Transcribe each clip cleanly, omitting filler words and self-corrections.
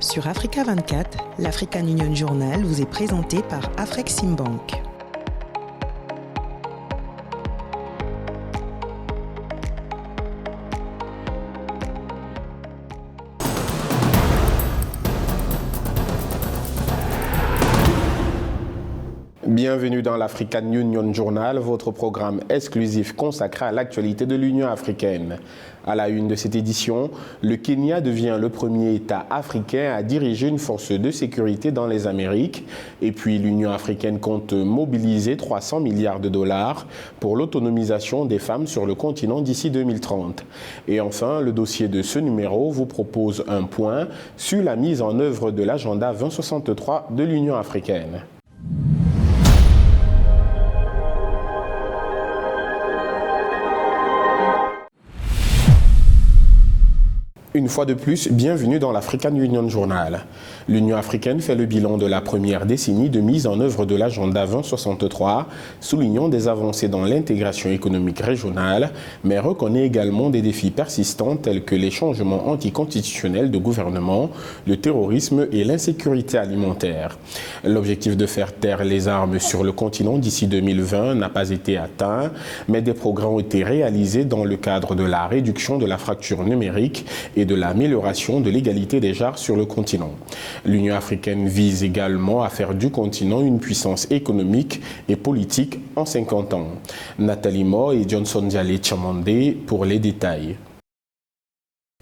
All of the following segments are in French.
Sur Africa 24, l'African Union Journal vous est présenté par Afreximbank. Bienvenue dans l'African Union Journal, votre programme exclusif consacré à l'actualité de l'Union africaine. À la une de cette édition, le Kenya devient le premier État africain à diriger une force de sécurité dans les Amériques. Et puis l'Union africaine compte mobiliser 300 milliards de dollars pour l'autonomisation des femmes sur le continent d'ici 2030. Et enfin, le dossier de ce numéro vous propose un point sur la mise en œuvre de l'agenda 2063 de l'Union africaine. Une fois de plus, bienvenue dans l'African Union Journal. L'Union africaine fait le bilan de la première décennie de mise en œuvre de l'agenda 2063, soulignant des avancées dans l'intégration économique régionale, mais reconnaît également des défis persistants tels que les changements anticonstitutionnels de gouvernement, le terrorisme et l'insécurité alimentaire. L'objectif de faire taire les armes sur le continent d'ici 2020 n'a pas été atteint, mais des progrès ont été réalisés dans le cadre de la réduction de la fracture numérique et de l'amélioration de l'égalité des genres sur le continent. L'Union africaine vise également à faire du continent une puissance économique et politique en 50 ans. Nathalie Moore et Johnson Dialé Chamandé pour les détails.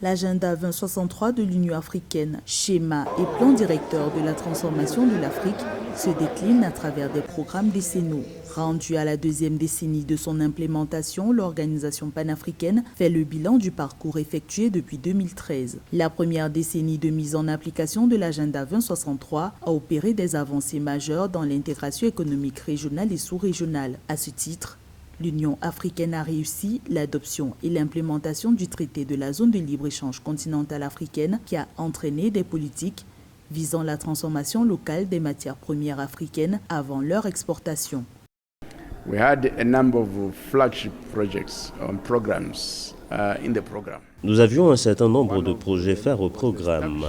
L'agenda 2063 de l'Union africaine, schéma et plan directeur de la transformation de l'Afrique, se décline à travers des programmes décennaux. Rendue à la deuxième décennie de son implémentation, l'organisation panafricaine fait le bilan du parcours effectué depuis 2013. La première décennie de mise en application de l'agenda 2063 a opéré des avancées majeures dans l'intégration économique régionale et sous-régionale. À ce titre, l'Union africaine a réussi l'adoption et l'implémentation du traité de la zone de libre-échange continentale africaine qui a entraîné des politiques visant la transformation locale des matières premières africaines avant leur exportation. We had a number of flagship projects and programs in the program. Nous avions un certain nombre de projets phares au programme.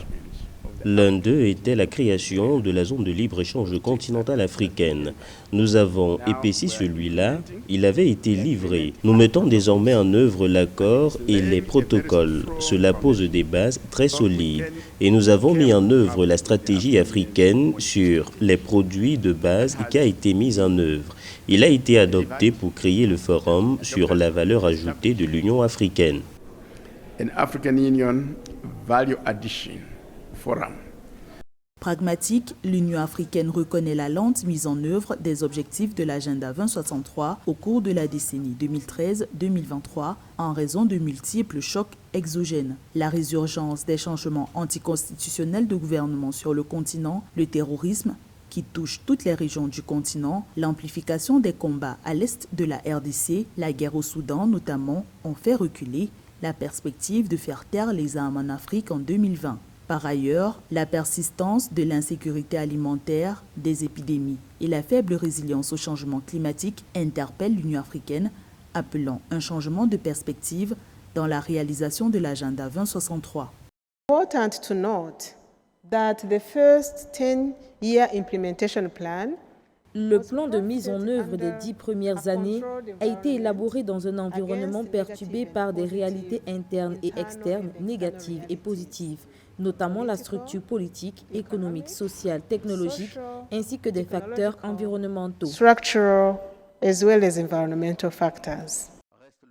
L'un d'eux était la création de la zone de libre-échange continentale africaine. Nous avons épaissi celui-là, il avait été livré. Nous mettons désormais en œuvre l'accord et les protocoles. Cela pose des bases très solides. Et nous avons mis en œuvre la stratégie africaine sur les produits de base qui a été mise en œuvre. Il a été adopté pour créer le forum sur la valeur ajoutée de l'Union africaine. An African Union Value Addition Forum. Pragmatique, l'Union africaine reconnaît la lente mise en œuvre des objectifs de l'agenda 2063 au cours de la décennie 2013-2023 en raison de multiples chocs exogènes. La résurgence des changements anticonstitutionnels de gouvernement sur le continent, le terrorisme qui touche toutes les régions du continent, l'amplification des combats à l'est de la RDC, la guerre au Soudan notamment, ont fait reculer la perspective de faire taire les armes en Afrique en 2020. Par ailleurs, la persistance de l'insécurité alimentaire, des épidémies et la faible résilience au changement climatique interpellent l'Union africaine, appelant un changement de perspective dans la réalisation de l'agenda 2063. Important to note that the first 10-year implementation plan. Le plan de mise en œuvre des 10 premières années a été élaboré dans un environnement perturbé par des réalités internes et externes négatives et positives, notamment la structure politique, économique, sociale, technologique, ainsi que des facteurs environnementaux. Structural as well as environmental factors.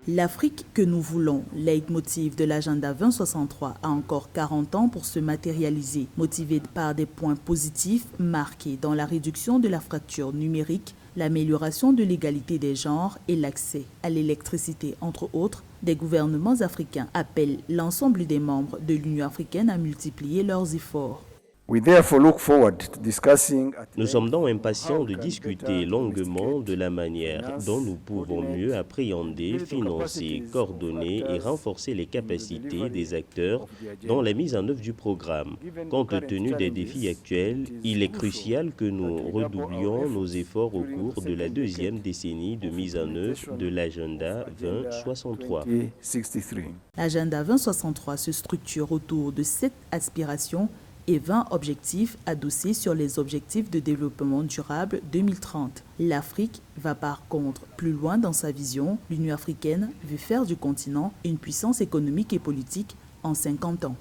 L'Afrique que nous voulons, leitmotiv de l'agenda 2063, a encore 40 ans pour se matérialiser, motivé par des points positifs marqués dans la réduction de la fracture numérique, l'amélioration de l'égalité des genres et l'accès à l'électricité, entre autres. Des gouvernements africains appellent l'ensemble des membres de l'Union africaine à multiplier leurs efforts. Nous sommes donc impatients de discuter longuement de la manière dont nous pouvons mieux appréhender, financer, coordonner et renforcer les capacités des acteurs dans la mise en œuvre du programme. Compte tenu des défis actuels, il est crucial que nous redoublions nos efforts au cours de la deuxième décennie de mise en œuvre de l'agenda 2063. L'agenda 2063 se structure autour de 7 aspirations et 20 objectifs adossés sur les objectifs de développement durable 2030. L'Afrique va par contre plus loin dans sa vision. L'Union africaine veut faire du continent une puissance économique et politique en 50 ans.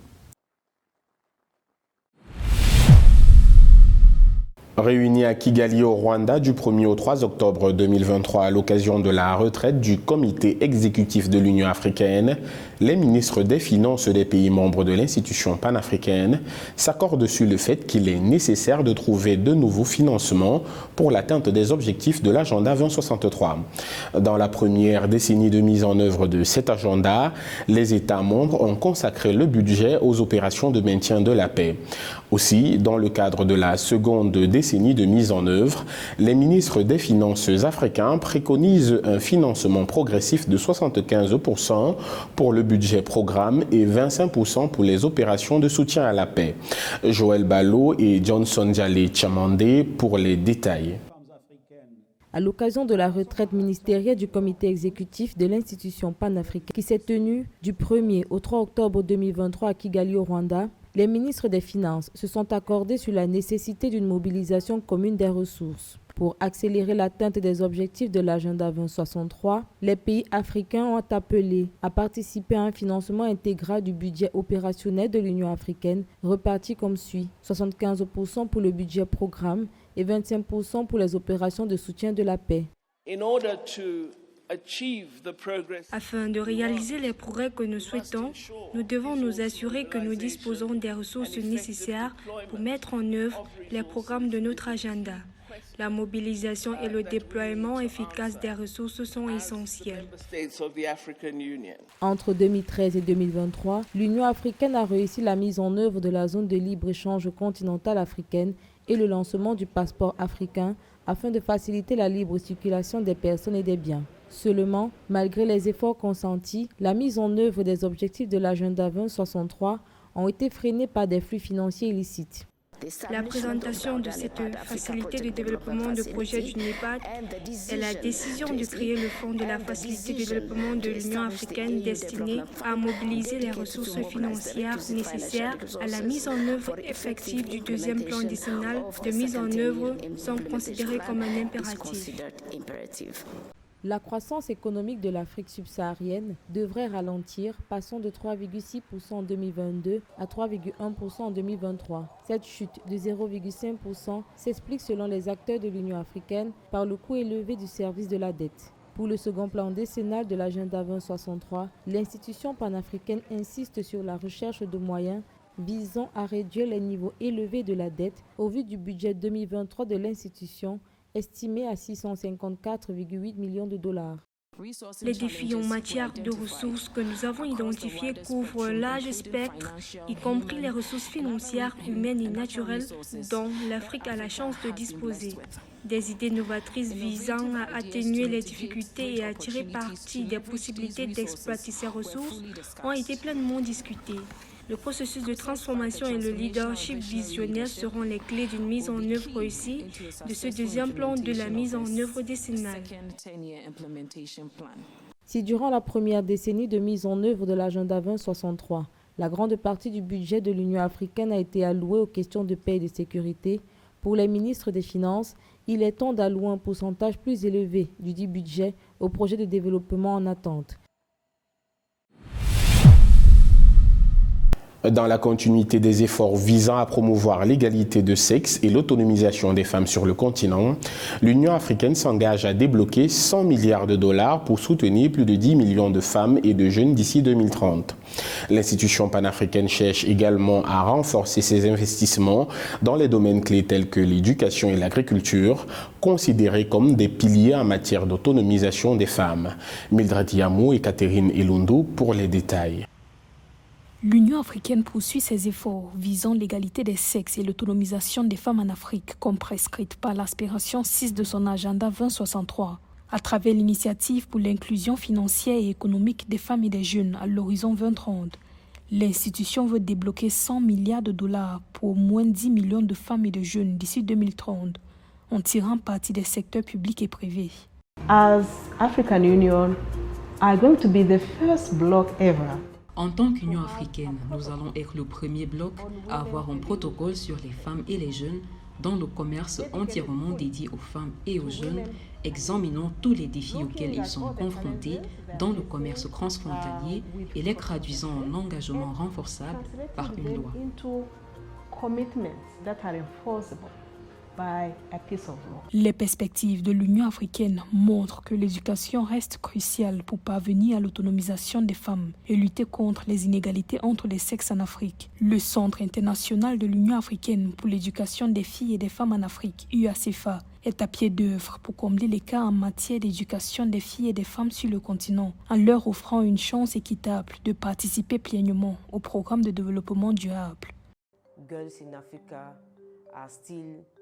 Réunis à Kigali au Rwanda du 1er au 3 octobre 2023 à l'occasion de la retraite du comité exécutif de l'Union africaine, les ministres des Finances des pays membres de l'institution panafricaine s'accordent sur le fait qu'il est nécessaire de trouver de nouveaux financements pour l'atteinte des objectifs de l'agenda 2063. Dans la première décennie de mise en œuvre de cet agenda, les États membres ont consacré le budget aux opérations de maintien de la paix. Aussi, dans le cadre de la seconde décennie de mise en œuvre, les ministres des Finances africains préconisent un financement progressif de 75% pour le budget programme et 25% pour les opérations de soutien à la paix. Joël Ballot et Johnson Djale Chamandé pour les détails. À l'occasion de la retraite ministérielle du comité exécutif de l'institution panafricaine qui s'est tenue du 1er au 3 octobre 2023 à Kigali au Rwanda, les ministres des Finances se sont accordés sur la nécessité d'une mobilisation commune des ressources. Pour accélérer l'atteinte des objectifs de l'agenda 2063, les pays africains ont appelé à participer à un financement intégral du budget opérationnel de l'Union africaine, reparti comme suit: 75% pour le budget programme et 25% pour les opérations de soutien de la paix. Afin de réaliser les progrès que nous souhaitons, nous devons nous assurer que nous disposons des ressources nécessaires pour mettre en œuvre les programmes de notre agenda. La mobilisation et le déploiement efficace des ressources sont essentiels. Entre 2013 et 2023, l'Union africaine a réussi la mise en œuvre de la zone de libre-échange continentale africaine et le lancement du passeport africain afin de faciliter la libre circulation des personnes et des biens. Seulement, malgré les efforts consentis, la mise en œuvre des objectifs de l'agenda 2063 ont été freinés par des flux financiers illicites. La présentation de cette facilité de développement de projets du NEPAD et la décision de créer le Fonds de la facilité de développement de l'Union africaine destiné à mobiliser les ressources financières nécessaires à la mise en œuvre effective du deuxième plan décennal de mise en œuvre sont considérés comme un impératif. La croissance économique de l'Afrique subsaharienne devrait ralentir, passant de 3,6% en 2022 à 3,1% en 2023. Cette chute de 0,5% s'explique selon les acteurs de l'Union africaine par le coût élevé du service de la dette. Pour le second plan décennal de l'agenda 2063, l'institution panafricaine insiste sur la recherche de moyens visant à réduire les niveaux élevés de la dette au vu du budget 2023 de l'institution, estimé à 654,8 millions de dollars. Les défis en matière de ressources que nous avons identifiés couvrent un large spectre, y compris les ressources financières, humaines et naturelles dont l'Afrique a la chance de disposer. Des idées novatrices visant à atténuer les difficultés et à tirer parti des possibilités d'exploiter ces ressources ont été pleinement discutées. Le processus de transformation et le leadership visionnaire seront les clés d'une mise en œuvre réussie de ce deuxième plan de la mise en œuvre décennale. Si durant la première décennie de mise en œuvre de l'agenda 2063, la grande partie du budget de l'Union africaine a été allouée aux questions de paix et de sécurité, pour les ministres des Finances, il est temps d'allouer un pourcentage plus élevé du dit budget aux projets de développement en attente. Dans la continuité des efforts visant à promouvoir l'égalité de sexe et l'autonomisation des femmes sur le continent, l'Union africaine s'engage à débloquer 100 milliards de dollars pour soutenir plus de 10 millions de femmes et de jeunes d'ici 2030. L'institution panafricaine cherche également à renforcer ses investissements dans les domaines clés tels que l'éducation et l'agriculture, considérés comme des piliers en matière d'autonomisation des femmes. Mildred Yamou et Catherine Elundu pour les détails. L'Union africaine poursuit ses efforts visant l'égalité des sexes et l'autonomisation des femmes en Afrique, comme prescrite par l'aspiration 6 de son agenda 2063, à travers l'initiative pour l'inclusion financière et économique des femmes et des jeunes à l'horizon 2030. L'institution veut débloquer 100 milliards de dollars pour au moins 10 millions de femmes et de jeunes d'ici 2030, en tirant parti des secteurs publics et privés. As African Union are going to be the first bloc ever. En tant qu'Union africaine, nous allons être le premier bloc à avoir un protocole sur les femmes et les jeunes dans le commerce entièrement dédié aux femmes et aux jeunes, examinant tous les défis auxquels ils sont confrontés dans le commerce transfrontalier et les traduisant en engagement renforçable par une loi. Les perspectives de l'Union africaine montrent que l'éducation reste cruciale pour parvenir à l'autonomisation des femmes et lutter contre les inégalités entre les sexes en Afrique. Le Centre international de l'Union africaine pour l'éducation des filles et des femmes en Afrique, UACFA, est à pied d'œuvre pour combler l'écart en matière d'éducation des filles et des femmes sur le continent, en leur offrant une chance équitable de participer pleinement au programme de développement durable.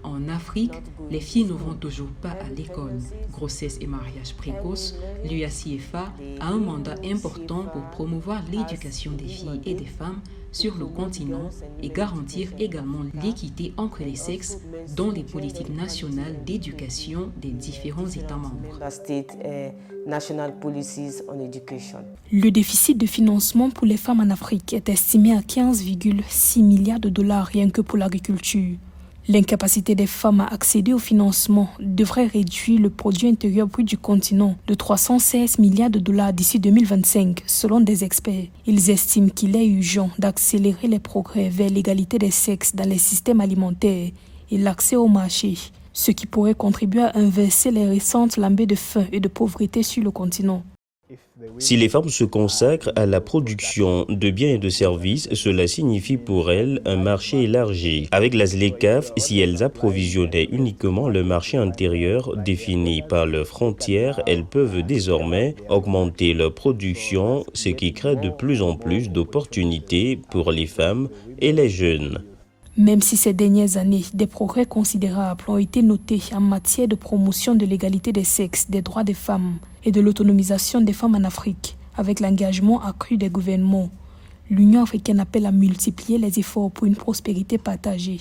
En Afrique, les filles ne vont toujours pas à l'école. Grossesse et mariage précoce, l'UACFA a un mandat important pour promouvoir l'éducation des filles et des femmes sur le continent et garantir également l'équité entre les sexes dans les politiques nationales d'éducation des différents États membres. Le déficit de financement pour les femmes en Afrique est estimé à 15,6 milliards de dollars rien que pour l'agriculture. L'incapacité des femmes à accéder au financement devrait réduire le produit intérieur brut du continent de 316 milliards de dollars d'ici 2025, selon des experts. Ils estiment qu'il est urgent d'accélérer les progrès vers l'égalité des sexes dans les systèmes alimentaires et l'accès au marché, ce qui pourrait contribuer à inverser les récentes lambées de faim et de pauvreté sur le continent. Si les femmes se consacrent à la production de biens et de services, cela signifie pour elles un marché élargi. Avec la ZLECAf, si elles approvisionnaient uniquement le marché intérieur défini par leurs frontières, elles peuvent désormais augmenter leur production, ce qui crée de plus en plus d'opportunités pour les femmes et les jeunes. Même si ces dernières années, des progrès considérables ont été notés en matière de promotion de l'égalité des sexes, des droits des femmes et de l'autonomisation des femmes en Afrique, avec l'engagement accru des gouvernements, l'Union africaine appelle à multiplier les efforts pour une prospérité partagée.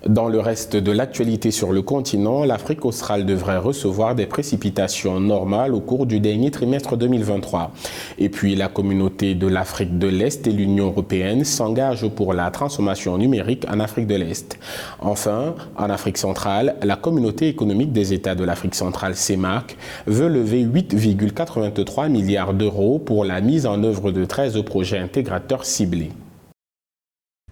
Dans le reste de l'actualité sur le continent, l'Afrique australe devrait recevoir des précipitations normales au cours du dernier trimestre 2023. Et puis la communauté de l'Afrique de l'Est et l'Union européenne s'engagent pour la transformation numérique en Afrique de l'Est. Enfin, en Afrique centrale, la communauté économique des États de l'Afrique centrale, CEMAC, veut lever 8,83 milliards d'euros pour la mise en œuvre de 13 projets intégrateurs ciblés.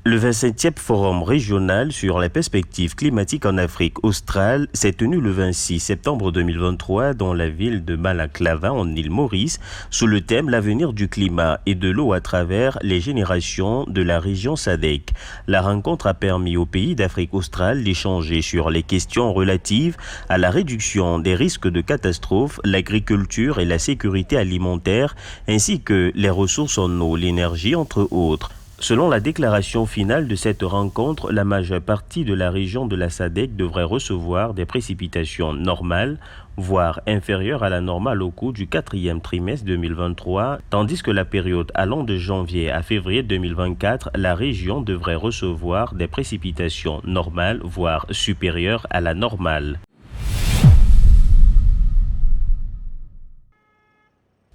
Le 27e forum régional sur les perspectives climatiques en Afrique australe s'est tenu le 26 septembre 2023 dans la ville de Balaclava en île Maurice sous le thème « L'avenir du climat et de l'eau à travers les générations de la région SADC ». La rencontre a permis aux pays d'Afrique australe d'échanger sur les questions relatives à la réduction des risques de catastrophes, l'agriculture et la sécurité alimentaire, ainsi que les ressources en eau, l'énergie, entre autres. Selon la déclaration finale de cette rencontre, la majeure partie de la région de la SADC devrait recevoir des précipitations normales, voire inférieures à la normale au cours du 4e trimestre 2023, tandis que la période allant de janvier à février 2024, la région devrait recevoir des précipitations normales, voire supérieures à la normale.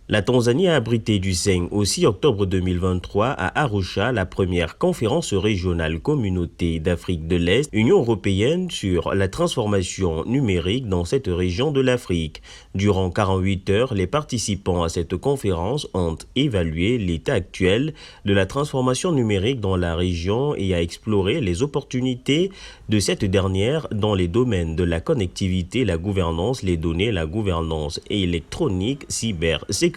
La Tanzanie a abrité du 5 au 6 octobre 2023 à Arusha la première conférence régionale communauté d'Afrique de l'Est, Union européenne sur la transformation numérique dans cette région de l'Afrique. Durant 48 heures, les participants à cette conférence ont évalué l'état actuel de la transformation numérique dans la région et a exploré les opportunités de cette dernière dans les domaines de la connectivité, la gouvernance, les données, la gouvernance électronique, cybersécurité,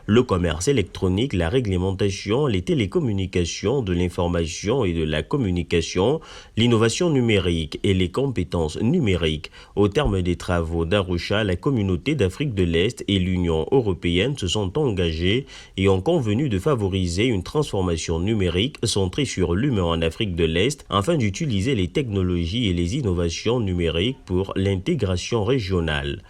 le commerce électronique, la réglementation, les télécommunications, de l'information et de la communication, l'innovation numérique et les compétences numériques. Au terme des travaux d'Arusha, la communauté d'Afrique de l'Est et l'Union européenne se sont engagés et ont convenu de favoriser une transformation numérique centrée sur l'humain en Afrique de l'Est afin d'utiliser les technologies et les innovations numériques pour l'intégration régionale.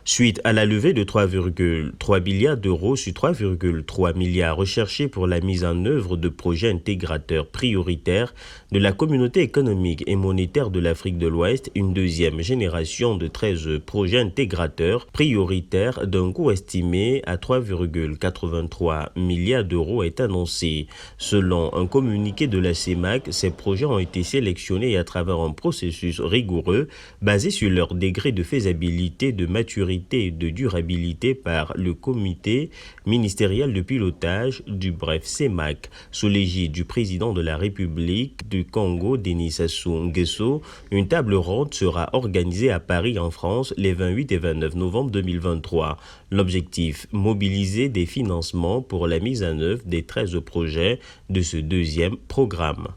Suite à la levée de 3,3 milliards d'euros sur 3,3 milliards recherchés pour la mise en œuvre de projets intégrateurs prioritaires de la communauté économique et monétaire de l'Afrique de l'Ouest, une deuxième génération de 13 projets intégrateurs prioritaires d'un coût estimé à 3,83 milliards d'euros est annoncée. Selon un communiqué de la CEMAC, ces projets ont été sélectionnés à travers un processus rigoureux basé sur leur degré de faisabilité, de maturité et de durabilité par le comité ministériel de pilotage du bref CEMAC, sous l'égide du président de la République du Congo, Denis Sassou Nguesso. Une table ronde sera organisée à Paris en France les 28 et 29 novembre 2023. L'objectif, mobiliser des financements pour la mise en œuvre des 13 projets de ce deuxième programme.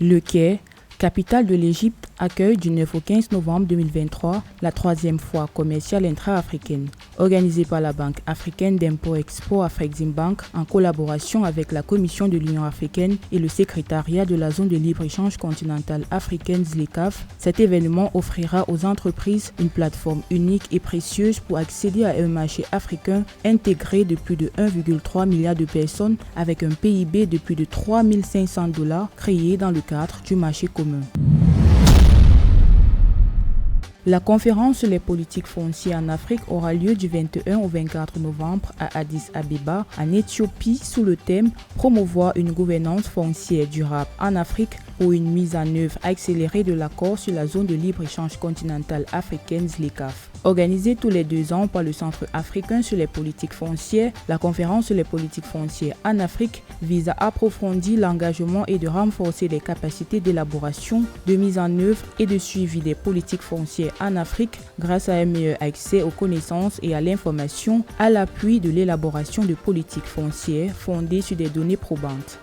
Le Caire, capitale de l'Égypte, accueille du 9 au 15 novembre 2023 la 3e foire commerciale intra-africaine, organisée par la Banque africaine d'import-export Afreximbank en collaboration avec la Commission de l'Union africaine et le secrétariat de la zone de libre-échange continentale africaine ZLECAf. Cet événement offrira aux entreprises une plateforme unique et précieuse pour accéder à un marché africain intégré de plus de 1,3 milliard de personnes avec un PIB de plus de 3 500 $ créé dans le cadre du marché commun. La conférence sur les politiques foncières en Afrique aura lieu du 21 au 24 novembre à Addis Abeba, en Éthiopie, sous le thème « Promouvoir une gouvernance foncière durable en Afrique pour une mise en œuvre accélérée de l'accord sur la zone de libre-échange continentale africaine ZLECAf ». Organisée tous les 2 ans par le Centre africain sur les politiques foncières, la conférence sur les politiques foncières en Afrique vise à approfondir l'engagement et de renforcer les capacités d'élaboration, de mise en œuvre et de suivi des politiques foncières en Afrique grâce à un meilleur accès aux connaissances et à l'information à l'appui de l'élaboration de politiques foncières fondées sur des données probantes.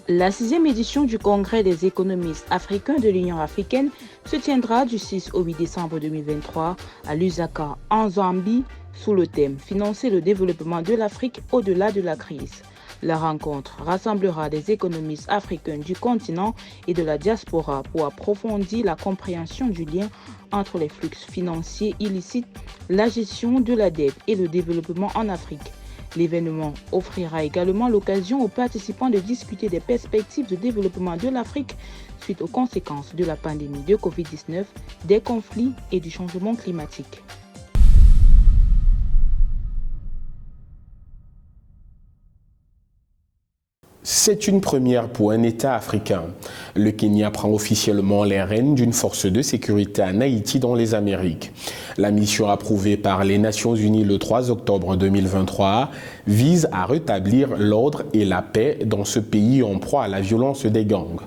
La 6e édition du Congrès des économistes africains de l'Union africaine se tiendra du 6 au 8 décembre 2023 à Lusaka, en Zambie, sous le thème « Financer le développement de l'Afrique au-delà de la crise ». La rencontre rassemblera des économistes africains du continent et de la diaspora pour approfondir la compréhension du lien entre les flux financiers illicites, la gestion de la dette et le développement en Afrique. L'événement offrira également l'occasion aux participants de discuter des perspectives de développement de l'Afrique suite aux conséquences de la pandémie de Covid-19, des conflits et du changement climatique. C'est une première pour un État africain. Le Kenya prend officiellement les rênes d'une force de sécurité en Haïti dans les Amériques. La mission approuvée par les Nations Unies le 3 octobre 2023 vise à rétablir l'ordre et la paix dans ce pays en proie à la violence des gangs.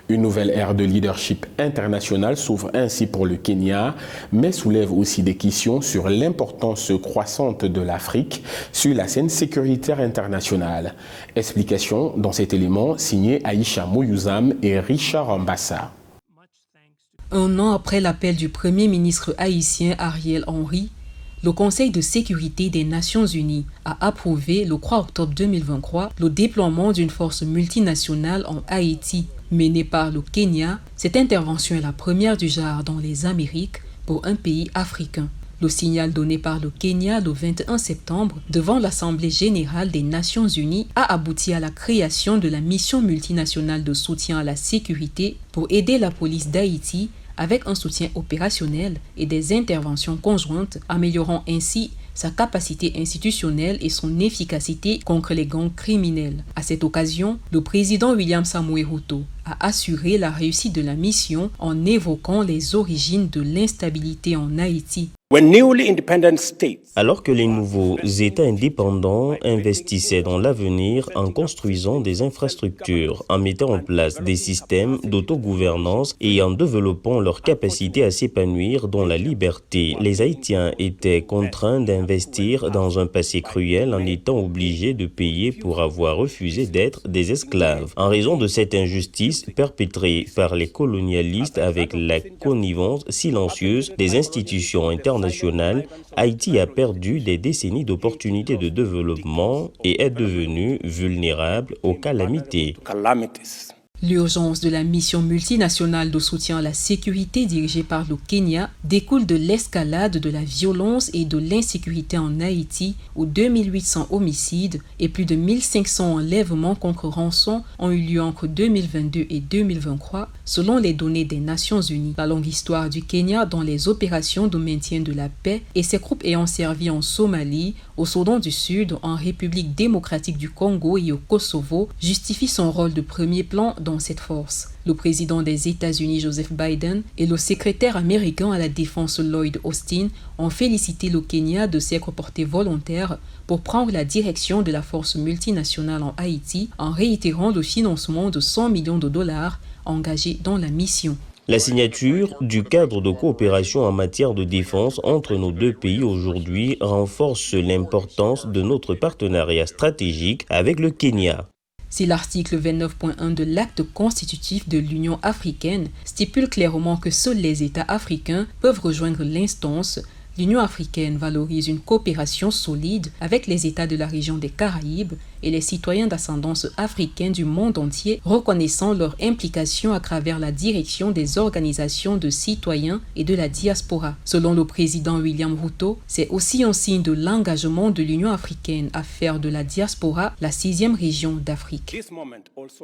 Une nouvelle ère de leadership international s'ouvre ainsi pour le Kenya, mais soulève aussi des questions sur l'importance croissante de l'Afrique sur la scène sécuritaire internationale. Explication dans cet élément signé Aïcha Moyouzam et Richard Ambassa. Un an après l'appel du Premier ministre haïtien Ariel Henry, le Conseil de sécurité des Nations Unies a approuvé le 3 octobre 2023 le déploiement d'une force multinationale en Haïti menée par le Kenya. Cette intervention est la première du genre dans les Amériques pour un pays africain. Le signal donné par le Kenya le 21 septembre devant l'Assemblée générale des Nations Unies a abouti à la création de la mission multinationale de soutien à la sécurité pour aider la police d'Haïti avec un soutien opérationnel et des interventions conjointes, améliorant ainsi sa capacité institutionnelle et son efficacité contre les gangs criminels. À cette occasion, le président William Samoei Ruto a assuré la réussite de la mission en évoquant les origines de l'instabilité en Haïti. Alors que les nouveaux États indépendants investissaient dans l'avenir en construisant des infrastructures, en mettant en place des systèmes d'autogouvernance et en développant leur capacité à s'épanouir dans la liberté, les Haïtiens étaient contraints d'investir dans un passé cruel en étant obligés de payer pour avoir refusé d'être des esclaves. En raison de cette injustice perpétrée par les colonialistes avec la connivence silencieuse des institutions internationales, international, Haïti a perdu des décennies d'opportunités de développement et est devenu vulnérable aux calamités. L'urgence de la mission multinationale de soutien à la sécurité dirigée par le Kenya découle de l'escalade de la violence et de l'insécurité en Haïti, où 2800 homicides et plus de 1500 enlèvements contre rançon ont eu lieu entre 2022 et 2023, selon les données des Nations Unies. La longue histoire du Kenya dans les opérations de maintien de la paix et ses groupes ayant servi en Somalie, au Soudan du Sud, en République démocratique du Congo et au Kosovo justifie son rôle de premier plan dans cette force. Le président des États-Unis, Joseph Biden, et le secrétaire américain à la défense, Lloyd Austin, ont félicité le Kenya de s'être porté volontaire pour prendre la direction de la force multinationale en Haïti en réitérant le financement de 100 millions de dollars engagés dans la mission. La signature du cadre de coopération en matière de défense entre nos deux pays aujourd'hui renforce l'importance de notre partenariat stratégique avec le Kenya. Si l'article 29.1 de l'acte constitutif de l'Union africaine stipule clairement que seuls les États africains peuvent rejoindre l'instance, l'Union africaine valorise une coopération solide avec les États de la région des Caraïbes et les citoyens d'ascendance africaine du monde entier, reconnaissant leur implication à travers la direction des organisations de citoyens et de la diaspora. Selon le président William Ruto, c'est aussi un signe de l'engagement de l'Union africaine à faire de la diaspora la 6e région d'Afrique.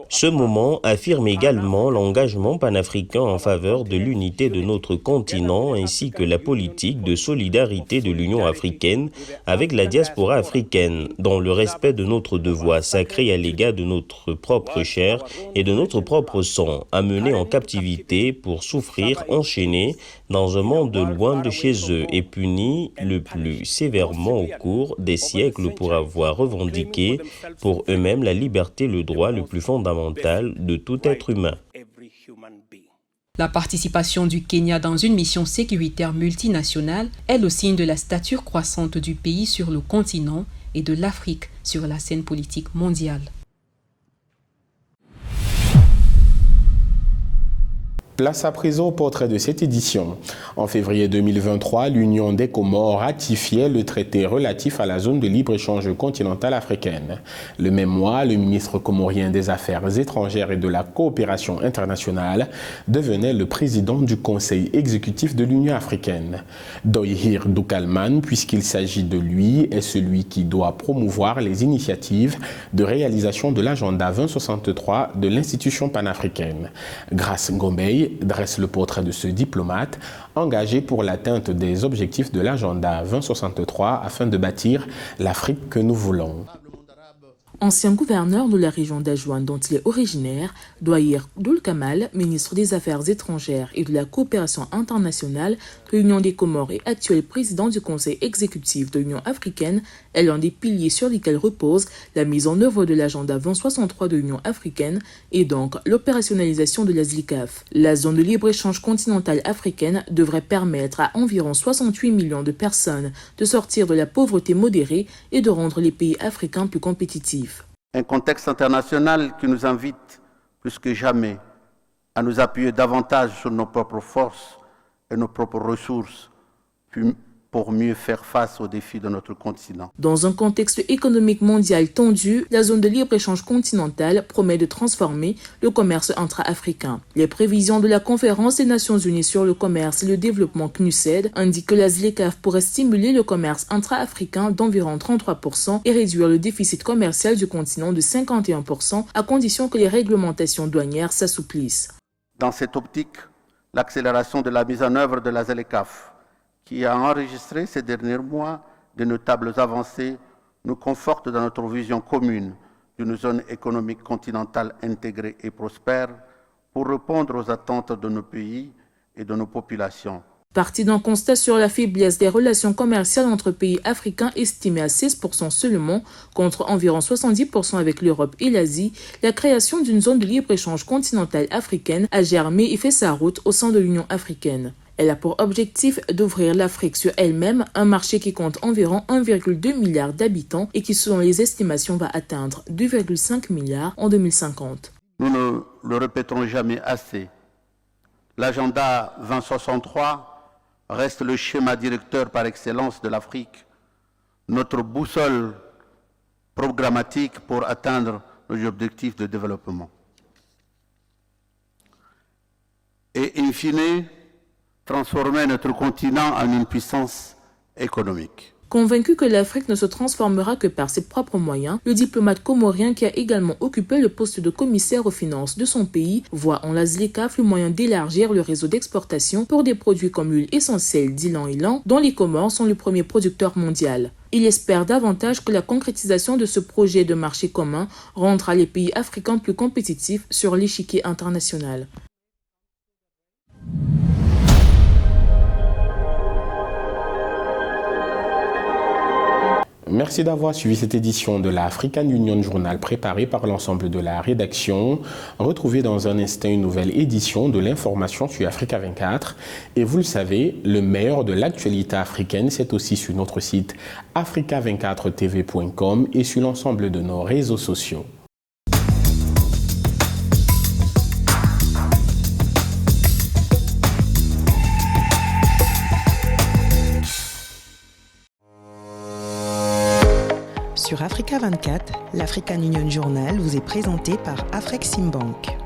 Ce moment affirme également l'engagement panafricain en faveur de l'unité de notre continent ainsi que la politique de solidarité de l'Union africaine avec la diaspora africaine, dans le respect de notre devoir sacré à l'égard de notre propre chair et de notre propre sang, amenés en captivité pour souffrir enchaînés dans un monde loin de chez eux et punis le plus sévèrement au cours des siècles pour avoir revendiqué pour eux-mêmes la liberté, le droit le plus fondamental de tout être humain. La participation du Kenya dans une mission sécuritaire multinationale est le signe de la stature croissante du pays sur le continent et de l'Afrique sur la scène politique mondiale. Place à présent au portrait de cette édition. En février 2023, l'Union des Comores ratifiait le traité relatif à la zone de libre-échange continentale africaine. Le même mois, le ministre comorien des Affaires étrangères et de la coopération internationale devenait le président du Conseil exécutif de l'Union africaine. Doyhir Doukalman, puisqu'il s'agit de lui, est celui qui doit promouvoir les initiatives de réalisation de l'agenda 2063 de l'institution panafricaine. Grace Ngombey dresse le portrait de ce diplomate engagé pour l'atteinte des objectifs de l'agenda 2063 afin de bâtir l'Afrique que nous voulons. Ancien gouverneur de la région d'Ajouane dont il est originaire, Doyhir Doukalman, ministre des Affaires étrangères et de la coopération internationale de l'Union des Comores et actuel président du Conseil exécutif de l'Union africaine, est l'un des piliers sur lesquels repose la mise en œuvre de l'agenda 2063 de l'Union africaine et donc l'opérationnalisation de la ZLICAF. La zone de libre-échange continentale africaine devrait permettre à environ 68 millions de personnes de sortir de la pauvreté modérée et de rendre les pays africains plus compétitifs. Un contexte international qui nous invite plus que jamais à nous appuyer davantage sur nos propres forces et nos propres ressources pour mieux faire face aux défis de notre continent. Dans un contexte économique mondial tendu, la zone de libre-échange continentale promet de transformer le commerce intra-africain. Les prévisions de la Conférence des Nations Unies sur le commerce et le développement CNUSED indiquent que la ZLECAf pourrait stimuler le commerce intra-africain d'environ 33% et réduire le déficit commercial du continent de 51% à condition que les réglementations douanières s'assouplissent. Dans cette optique, l'accélération de la mise en œuvre de la ZLECAf, qui a enregistré ces derniers mois de notables avancées, nous conforte dans notre vision commune d'une zone économique continentale intégrée et prospère pour répondre aux attentes de nos pays et de nos populations. Parti d'un constat sur la faiblesse des relations commerciales entre pays africains estimé à 16% seulement, contre environ 70% avec l'Europe et l'Asie, la création d'une zone de libre-échange continentale africaine a germé et fait sa route au sein de l'Union africaine. Elle a pour objectif d'ouvrir l'Afrique sur elle-même, un marché qui compte environ 1,2 milliard d'habitants et qui, selon les estimations, va atteindre 2,5 milliards en 2050. Nous ne le répéterons jamais assez. L'agenda 2063 reste le schéma directeur par excellence de l'Afrique, notre boussole programmatique pour atteindre nos objectifs de développement. Et in fine, transformer notre continent en une puissance économique. Convaincu que l'Afrique ne se transformera que par ses propres moyens, le diplomate comorien qui a également occupé le poste de commissaire aux finances de son pays voit en la ZLECAf le moyen d'élargir le réseau d'exportation pour des produits comme l'huile essentielle d'ylang-ylang, dont les Comores sont le premier producteur mondial. Il espère davantage que la concrétisation de ce projet de marché commun rendra les pays africains plus compétitifs sur l'échiquier international. Merci d'avoir suivi cette édition de la African Union Journal préparée par l'ensemble de la rédaction. Retrouvez dans un instant une nouvelle édition de l'information sur Africa 24. Et vous le savez, le meilleur de l'actualité africaine, c'est aussi sur notre site africa24tv.com et sur l'ensemble de nos réseaux sociaux. Sur Africa 24, l'African Union Journal vous est présenté par Afreximbank.